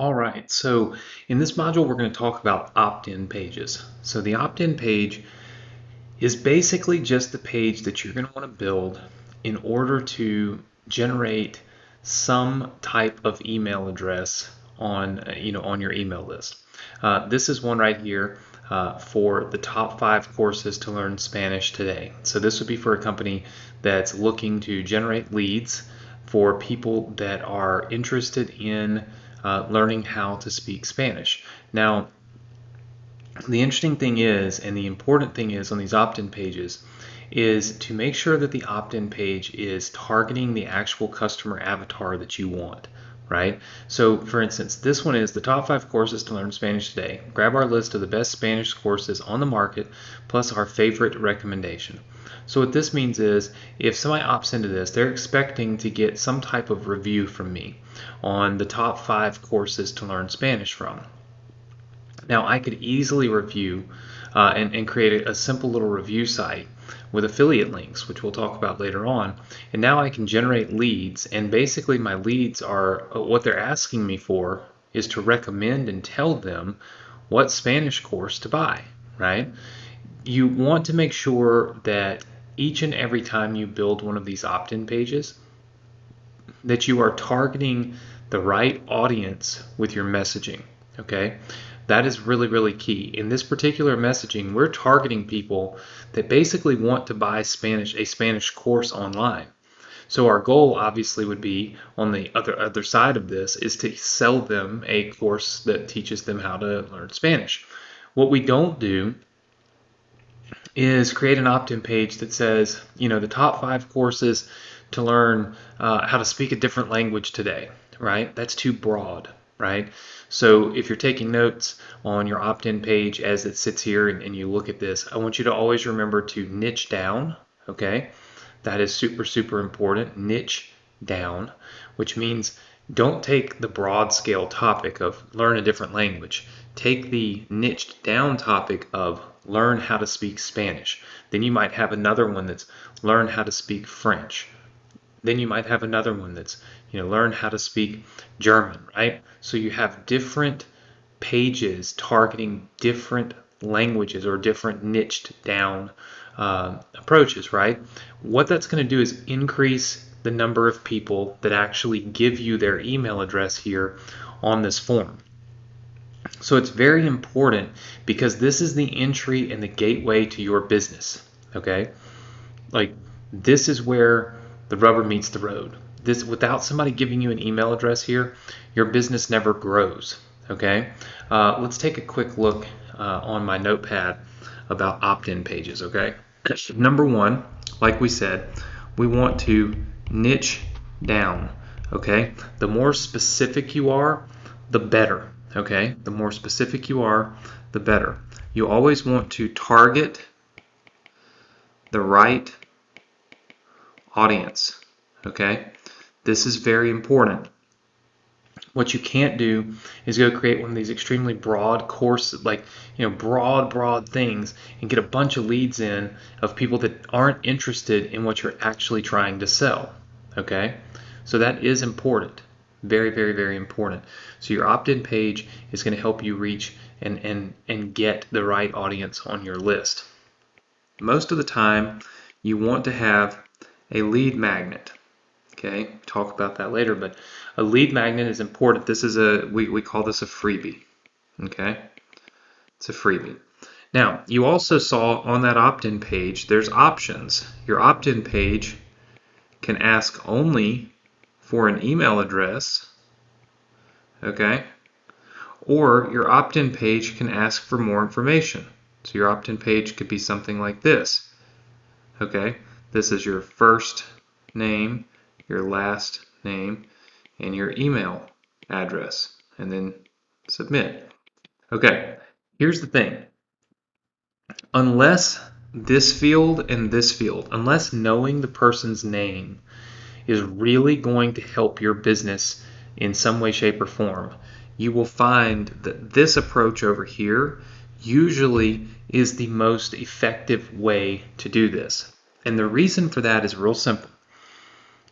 All right, so in this module, we're going to talk about opt-in pages. So the opt-in page is basically just the page that you're going to want to build in order to generate some type of email address on your email list. This is one right here for the top 5 courses to learn Spanish today. So this would be for a company that's looking to generate leads for people that are interested in learning how to speak Spanish. Now, the interesting thing is, and the important thing is on these opt-in pages, is to make sure that the opt-in page is targeting the actual customer avatar that you want, right? So for instance, this one is the top 5 courses to learn Spanish today. Grab our list of the best Spanish courses on the market, plus our favorite recommendation. So what this means is, if somebody opts into this, they're expecting to get some type of review from me on the top 5 courses to learn Spanish from. Now I could easily review and create a simple little review site with affiliate links, which we'll talk about later on. And now I can generate leads, and basically my leads are what they're asking me for is to recommend and tell them what Spanish course to buy, right? You want to make sure that each and every time you build one of these opt-in pages, that you are targeting the right audience with your messaging, okay? That is really, really key. In this particular messaging, we're targeting people that basically want to buy a Spanish course online. So our goal obviously would be on the other side of this is to sell them a course that teaches them how to learn Spanish. What we don't do is create an opt-in page that says, the top 5 courses to learn how to speak a different language today, right? That's too broad, right? So if you're taking notes on your opt-in page as it sits here and you look at this, I want you to always remember to niche down, okay? That is super, super important. Niche down, which means don't take the broad scale topic of learn a different language. Take the niched down topic of learn how to speak Spanish. Then you might have another one that's learn how to speak French. Then you might have another one that's learn how to speak German, right? So you have different pages targeting different languages or different niched down approaches, right? What that's going to do is increase the number of people that actually give you their email address here on this form. So it's very important because this is the entry and the gateway to your business, okay? Like, this is where the rubber meets the road. This, without somebody giving you an email address here, your business never grows, okay? Let's take a quick look on my notepad about opt-in pages, okay? Number 1, like we said, we want to niche down, okay? The more specific you are, the better, okay? The more specific you are, the better. You always want to target the right audience, okay? This is very important. What you can't do is go create one of these extremely broad courses, like broad things, and get a bunch of leads in of people that aren't interested in what you're actually trying to sell, okay? So that is important. Very, very, very important. So your opt-in page is going to help you reach and get the right audience on your list. Most of the time, you want to have a lead magnet. Okay, talk about that later, but a lead magnet is important. This is we call this a freebie. Okay, it's a freebie. Now, you also saw on that opt-in page, there's options. Your opt-in page can ask only for an email address, okay? Or your opt-in page can ask for more information. So your opt-in page could be something like this, okay? This is your first name, your last name, and your email address, and then submit. Okay, here's the thing. Unless this field and this field, unless knowing the person's name is really going to help your business in some way, shape, or form, you will find that this approach over here usually is the most effective way to do this. And the reason for that is real simple.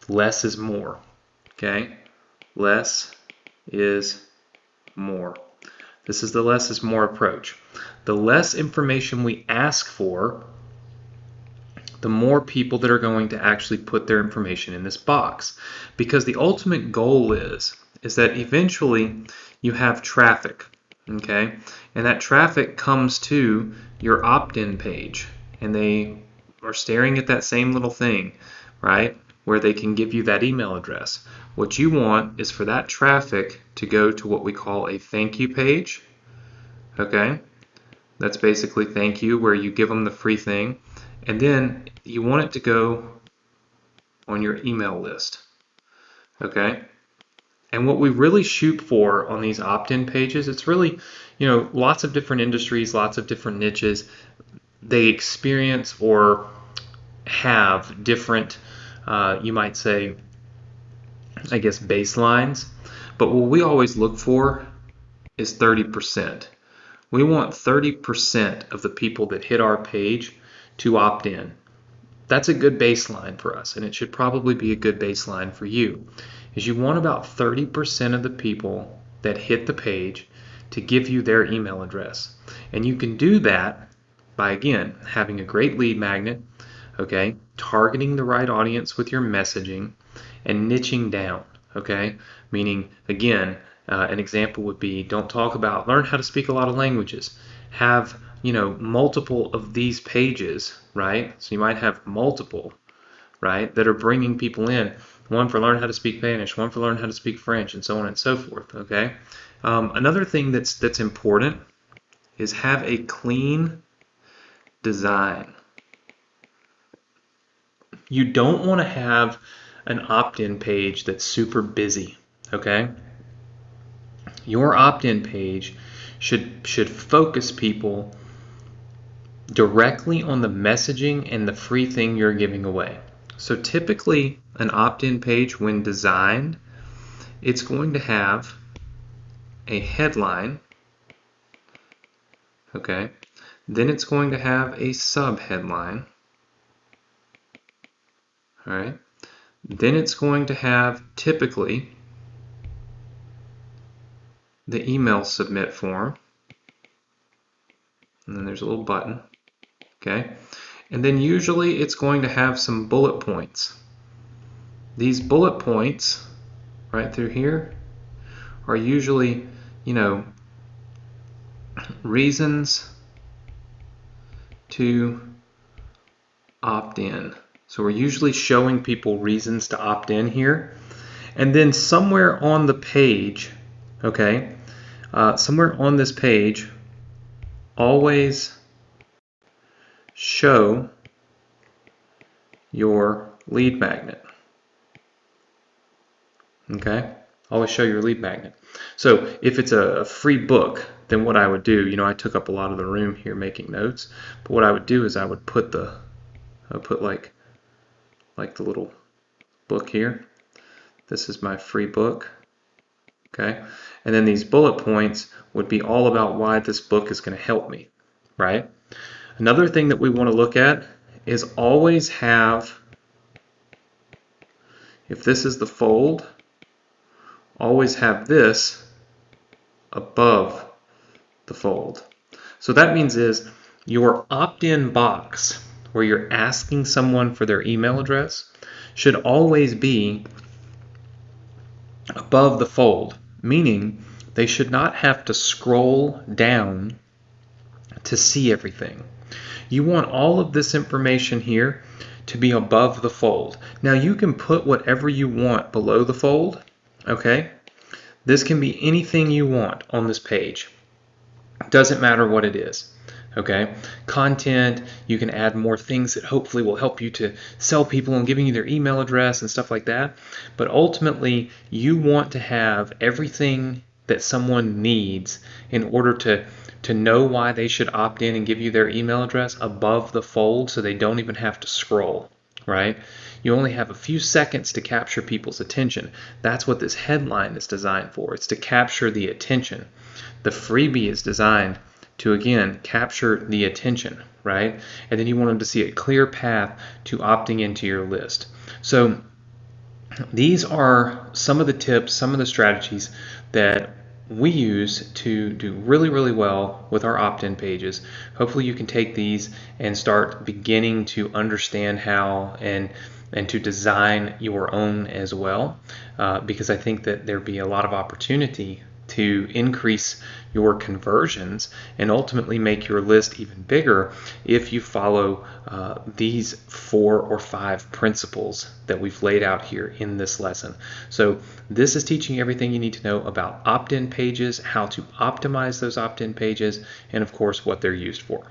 Less is more. Okay? Less is more. This is the less is more approach. The less information we ask for, the more people that are going to actually put their information in this box. Because the ultimate goal is that eventually you have traffic, okay? And that traffic comes to your opt-in page, and they are staring at that same little thing, right? Where they can give you that email address. What you want is for that traffic to go to what we call a thank you page, okay? That's basically thank you, where you give them the free thing. And then you want it to go on your email list, okay? And what we really shoot for on these opt-in pages, it's really, lots of different industries, lots of different niches. They experience or have different, you might say, I guess, baselines. But what we always look for is 30%. We want 30% of the people that hit our page to opt in. That's a good baseline for us, and it should probably be a good baseline for you. Is you want about 30% of the people that hit the page to give you their email address. And you can do that by, again, having a great lead magnet, okay, targeting the right audience with your messaging, and niching down, okay? Meaning, again, an example would be, don't talk about learn how to speak a lot of languages. Have multiple of these pages, right? So you might have multiple, right, that are bringing people in. One for learn how to speak Spanish, one for learn how to speak French, and so on and so forth, okay? Another thing that's important is have a clean design. You don't want to have an opt-in page that's super busy, okay? Your opt-in page should focus people directly on the messaging and the free thing you're giving away. So typically an opt-in page, when designed, it's going to have a headline, okay? Then it's going to have a sub-headline, all right? Then it's going to have typically the email submit form, and then there's a little button, okay? And then usually it's going to have some bullet points. These bullet points right through here are usually, reasons to opt in. So we're usually showing people reasons to opt in here. And then somewhere on the page, okay, somewhere on this page, always show your lead magnet. Okay? Always show your lead magnet. So if it's a free book, then what I would do, I took up a lot of the room here making notes, but what I would do is I would put like the little book here. This is my free book. Okay? And then these bullet points would be all about why this book is going to help me, right? Another thing that we want to look at is always have, if this is the fold, always have this above the fold. So that means is your opt-in box, where you're asking someone for their email address, should always be above the fold, meaning they should not have to scroll down to see everything. You want all of this information here to be above the fold. Now you can put whatever you want below the fold, okay? This can be anything you want on this page. Doesn't matter what it is, okay? Content, you can add more things that hopefully will help you to sell people and giving you their email address and stuff like that. But ultimately, you want to have everything that someone needs in order to know why they should opt in and give you their email address above the fold, so they don't even have to scroll, right? You only have a few seconds to capture people's attention. That's what this headline is designed for. It's to capture the attention. The freebie is designed to, again, capture the attention, right? And then you want them to see a clear path to opting into your list. So these are some of the tips, some of the strategies that we use to do really, really well with our opt-in pages. Hopefully you can take these and start beginning to understand how and to design your own as well, because I think that there'd be a lot of opportunity to increase your conversions and ultimately make your list even bigger if you follow these 4 or 5 principles that we've laid out here in this lesson. So this is teaching everything you need to know about opt-in pages, how to optimize those opt-in pages, and of course what they're used for.